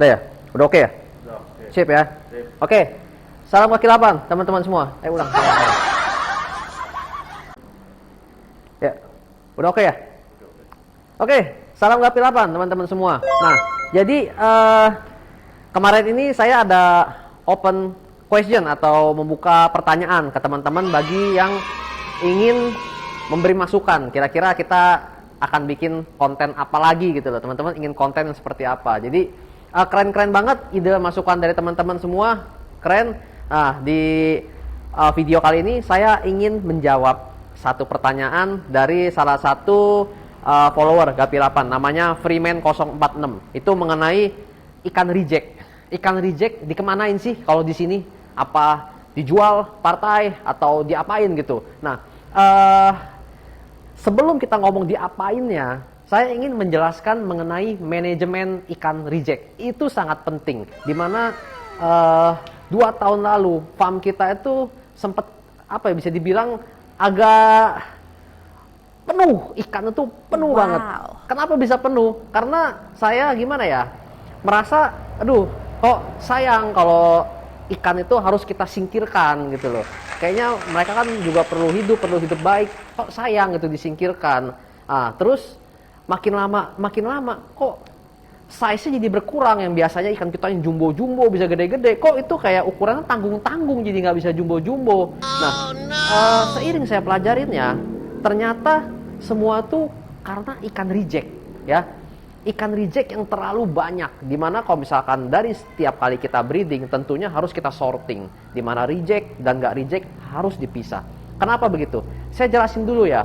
Udah ya? Udah oke ya? Udah, oke. Sip ya? Sip. Oke. Salam kaki 8, teman-teman semua. Ulang. Ya. Udah oke ya? Oke. Salam kaki 8, teman-teman semua. Nah, jadi kemarin ini saya ada open question atau membuka pertanyaan ke teman-teman bagi yang ingin memberi masukan. Kira-kira kita akan bikin konten apa lagi gitu loh. Teman-teman ingin konten yang seperti apa. Jadi keren-keren banget ide masukan dari teman-teman semua. Keren. Nah, di video kali ini saya ingin menjawab satu pertanyaan dari salah satu follower Gapi 8, namanya Freeman046. Itu mengenai ikan reject. Ikan reject dikemanain sih kalau di sini? Apa dijual partai atau diapain gitu? Nah, sebelum kita ngomong diapainnya, saya ingin menjelaskan mengenai manajemen ikan reject. Itu sangat penting. Dimana 2 tahun lalu farm kita itu sempat bisa dibilang agak penuh, ikan itu penuh banget. Kenapa bisa penuh? Karena saya gimana ya, merasa aduh kok sayang kalau ikan itu harus kita singkirkan gitu loh. Kayaknya mereka kan juga perlu hidup baik, kok sayang itu disingkirkan. Terus makin lama kok size-nya jadi berkurang. Yang biasanya ikan kita yang jumbo-jumbo bisa gede-gede, kok itu kayak ukurannya tanggung-tanggung, jadi nggak bisa jumbo-jumbo. Nah, seiring saya pelajarinnya, ternyata semua tuh karena ikan reject ya. Ikan reject yang terlalu banyak, dimana kalau misalkan dari setiap kali kita breeding tentunya harus kita sorting, dimana reject dan nggak reject harus dipisah. Kenapa begitu? Saya jelasin dulu ya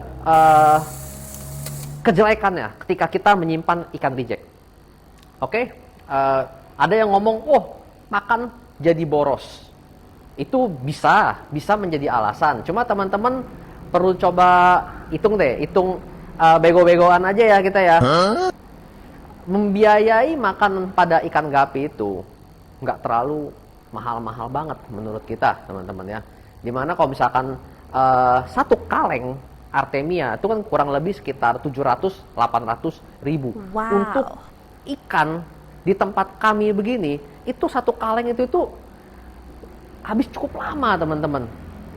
kejelekannya ketika kita menyimpan ikan reject. Oke, ada yang ngomong, makan jadi boros. Itu bisa menjadi alasan. Cuma teman-teman perlu coba hitung bego-begoan aja ya kita ya. Membiayai makan pada ikan gapi itu nggak terlalu mahal-mahal banget menurut kita, teman-teman ya. Dimana kalau misalkan satu kaleng Artemia itu kan kurang lebih sekitar 700-800 ribu. Wow. Untuk ikan di tempat kami begini, itu satu kaleng itu habis cukup lama, teman-teman.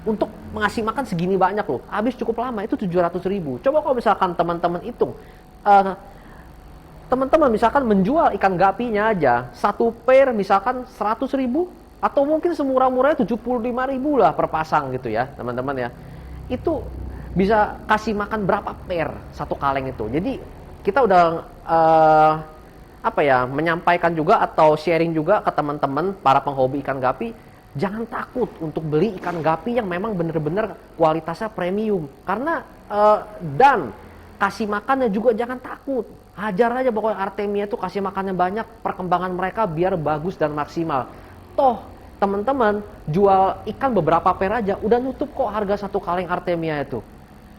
Untuk mengasih makan segini banyak loh, habis cukup lama, itu 700 ribu. Coba kalau misalkan teman-teman hitung, teman-teman misalkan menjual ikan gapinya aja, satu pair misalkan 100 ribu, atau mungkin semurah-murahnya 75 ribu lah per pasang gitu ya, teman-teman ya. Itu bisa kasih makan berapa pair satu kaleng itu. Jadi kita udah menyampaikan juga atau sharing juga ke teman-teman para penghobi ikan gapi, jangan takut untuk beli ikan gapi yang memang bener-bener kualitasnya premium. Karena dan kasih makannya juga jangan takut. Hajar aja pokoknya Artemia itu, kasih makannya banyak, perkembangan mereka biar bagus dan maksimal. Toh teman-teman jual ikan beberapa pair aja udah nutup kok harga satu kaleng Artemia itu.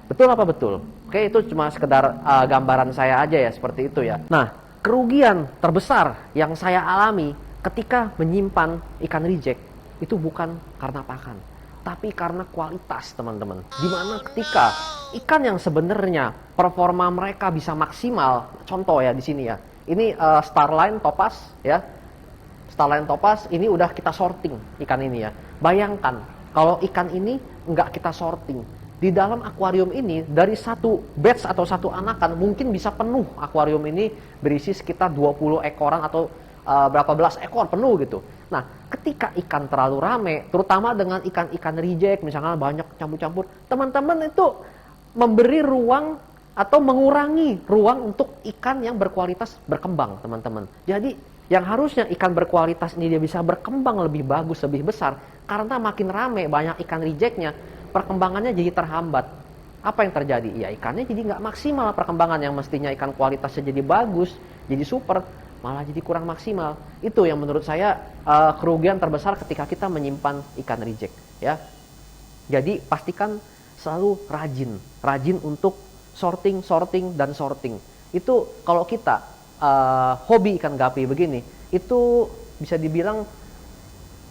Betul apa betul? Oke, itu cuma sekedar gambaran saya aja ya, seperti itu ya. Nah, kerugian terbesar yang saya alami ketika menyimpan ikan reject itu bukan karena pakan, tapi karena kualitas, teman-teman. Dimana ketika ikan yang sebenarnya performa mereka bisa maksimal, contoh ya di sini ya, ini Starline Topaz ya, Starline Topaz ini udah kita sorting ikan ini ya. Bayangkan kalau ikan ini nggak kita sorting, di dalam akuarium ini dari satu batch atau satu anakan mungkin bisa penuh akuarium ini berisi sekitar 20 ekoran atau berapa belas ekor penuh gitu. Nah, ketika ikan terlalu rame, terutama dengan ikan-ikan reject, misalnya banyak campur-campur, teman-teman itu memberi ruang atau mengurangi ruang untuk ikan yang berkualitas berkembang, teman-teman. Jadi, yang harusnya ikan berkualitas ini dia bisa berkembang lebih bagus, lebih besar, karena makin rame, banyak ikan rejectnya, perkembangannya jadi terhambat. Apa yang terjadi? Ya, ikannya jadi nggak maksimal perkembangan, yang mestinya ikan kualitasnya jadi bagus, jadi super, malah jadi kurang maksimal. Itu yang menurut saya kerugian terbesar ketika kita menyimpan ikan reject ya. Jadi pastikan selalu rajin untuk sorting. Itu kalau kita hobi ikan gapi begini, itu bisa dibilang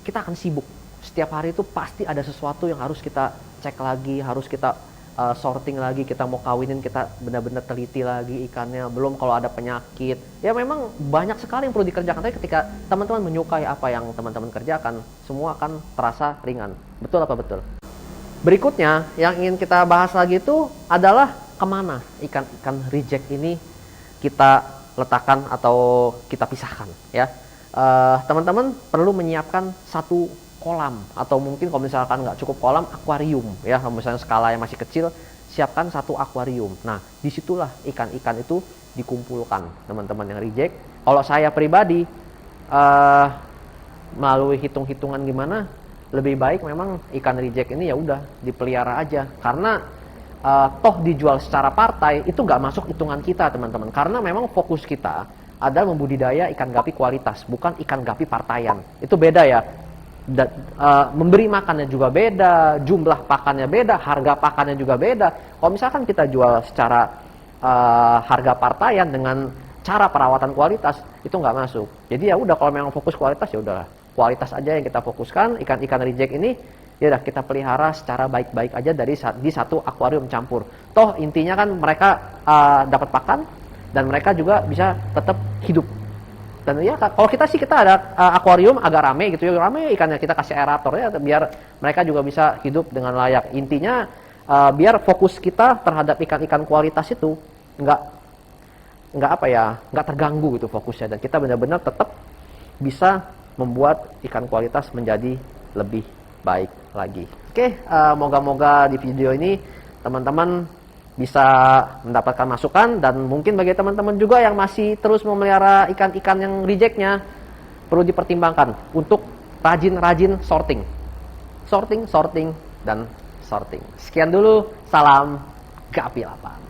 kita akan sibuk. Setiap hari itu pasti ada sesuatu yang harus kita cek lagi, harus kita sorting lagi, kita mau kawinin, kita benar-benar teliti lagi ikannya, belum kalau ada penyakit. Ya memang banyak sekali yang perlu dikerjakan, tapi ketika teman-teman menyukai apa yang teman-teman kerjakan, semua akan terasa ringan. Betul apa betul? Berikutnya yang ingin kita bahas lagi itu adalah kemana ikan-ikan reject ini kita letakkan atau kita pisahkan ya. Teman-teman perlu menyiapkan satu kolam, atau mungkin kalau misalkan nggak cukup kolam, akuarium ya. Kalau misalnya skala yang masih kecil, siapkan satu akuarium. Nah, disitulah ikan-ikan itu dikumpulkan, teman-teman yang reject. Kalau saya pribadi melalui hitung-hitungan gimana, lebih baik memang ikan reject ini ya udah dipelihara aja, karena toh dijual secara partai itu nggak masuk hitungan kita, teman-teman, karena memang fokus kita adalah membudidaya ikan gapi kualitas, bukan ikan gapi partaian. Itu beda ya. Memberi makannya juga beda, jumlah pakannya beda, harga pakannya juga beda. Kalau misalkan kita jual secara harga partaian dengan cara perawatan kualitas, itu nggak masuk. Jadi ya udah, kalau memang fokus kualitas ya udahlah, kualitas aja yang kita fokuskan. Ikan-ikan reject ini ya udah kita pelihara secara baik-baik aja di satu akuarium campur. Toh intinya kan mereka dapat pakan dan mereka juga bisa tetap hidup. Dan ya kalau kita sih, kita ada akuarium agak rame gitu ya, rame ikannya, kita kasih aerator ya biar mereka juga bisa hidup dengan layak. Intinya biar fokus kita terhadap ikan-ikan kualitas itu nggak terganggu gitu fokusnya, dan kita benar-benar tetap bisa membuat ikan kualitas menjadi lebih baik lagi. Oke, moga-moga di video ini teman-teman bisa mendapatkan masukan, dan mungkin bagi teman-teman juga yang masih terus memelihara ikan-ikan yang rejectnya, perlu dipertimbangkan untuk rajin-rajin sorting, dan sorting. Sekian dulu, salam Gapi 8.